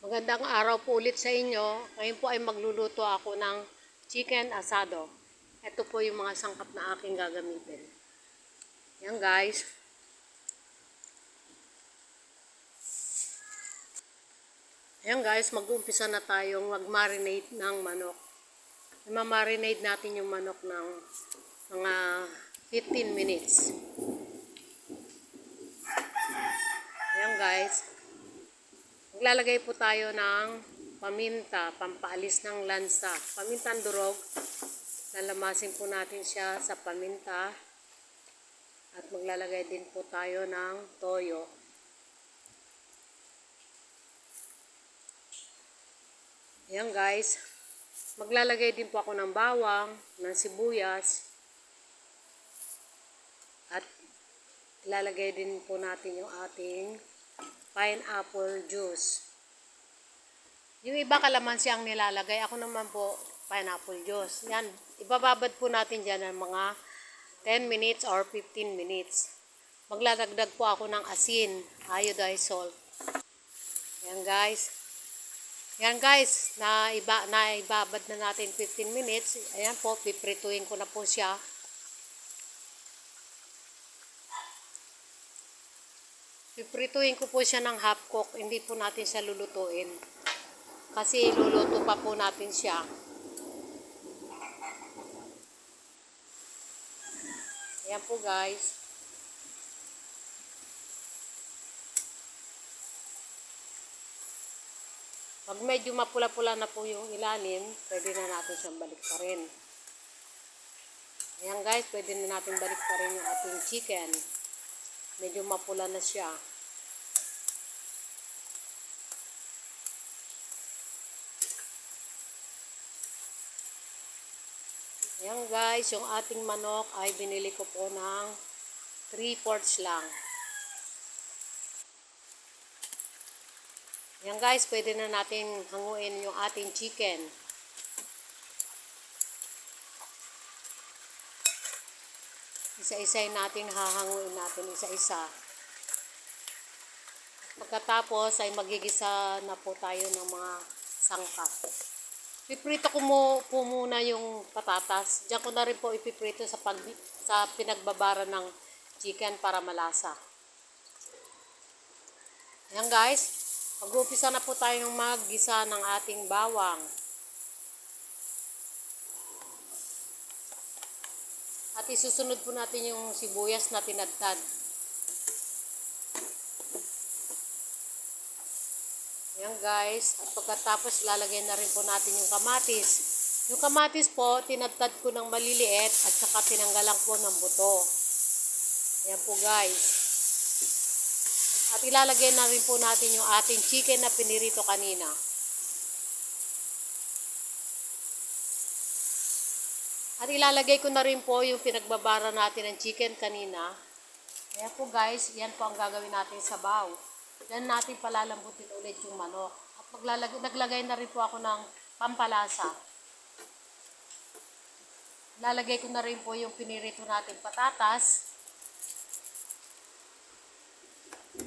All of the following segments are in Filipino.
Magandang araw po ulit sa inyo. Ngayon po ay magluluto ako ng chicken asado. Ito po yung mga sangkap na aking gagamitin. Yan guys. Ayan guys, mag-uumpisa na tayong mag-marinate ng manok. I-marinate natin yung manok ng mga 15 minutes. Ayan guys. Maglalagay po tayo ng paminta, pampaalis ng lansa. Pamintang durog. Lalamasin po natin siya sa paminta. At maglalagay din po tayo ng toyo. Ayan guys. Maglalagay din po ako ng bawang, ng sibuyas. At ilalagay din po natin yung ating pineapple juice. Yung iba kalamansi ang nilalagay. Ako naman po pineapple juice. Yan. Ibababad po natin dyan ng mga 10 minutes or 15 minutes. Maglalagdag po ako ng asin, iodized salt. Yan guys. Yan guys. Naibabad na natin 15 minutes. Ayan po. Piprituin ko na po siya. Piprituin ko po siya ng half cook, hindi po natin siya lulutuin. Kasi luluto pa po natin siya. Ayan po guys. Pag medyo mapula-pula na po yung ilalim, pwede na natin siyang balik pa rin. Ayan guys, pwede na natin balik pa rin yung ating chicken. Medyo mapula na siya. Ayan guys, yung ating manok ay binili ko po ng 3/4 lang. Ayan guys, pwede na natin hanguin yung ating chicken. Isa-isay natin hahanguin natin isa-isa. Pagkatapos ay magigisa na po tayo ng mga sangkap. Piprito ko po muna yung patatas. Diyan ko na rin po ipiprito sa pinagbabara ng chicken para malasa. Ayan guys, mag-uumpisa na po tayong maggisa ng ating bawang. At isusunod po natin yung sibuyas na tinadtad. Ayan guys. At pagkatapos lalagay na rin po natin yung kamatis. Yung kamatis po, tinadtad ko ng maliliit at saka tinanggalan po ng buto. Ayan po guys. At ilalagay na rin po natin yung ating chicken na pinirito kanina. At ilalagay ko na rin po yung pinagbabara natin ng chicken kanina. Ayan po guys, yan po ang gagawin natin sa sabaw. Diyan natin palalambutin ulit yung manok. At naglagay na rin po ako ng pampalasa. Lalagay ko na rin po yung pinirito natin patatas.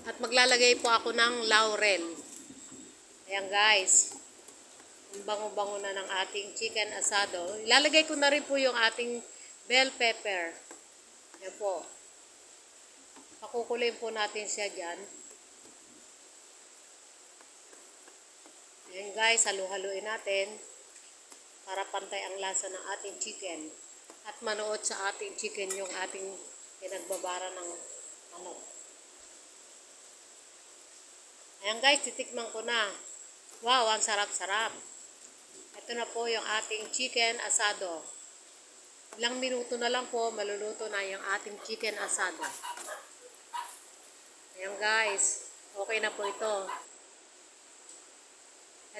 At maglalagay po ako ng laurel. Ayan guys. Ang bango-bango na ng ating chicken asado. Ilalagay ko na rin po yung ating bell pepper. Ayan po. Pakukuloyin po natin siya dyan. Ayan guys, halu-haluin natin para pantay ang lasa ng ating chicken. At manood sa ating chicken yung ating pinagbabara ng manok. Ayan guys, titikman ko na. Wow, ang sarap-sarap. Ito na po yung ating chicken asado. Ilang minuto na lang po, maluluto na yung ating chicken asado. Ayan guys, okay na po ito.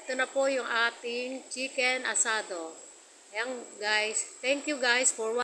Ito na po yung ating chicken asado. Ayan guys, thank you guys for watching.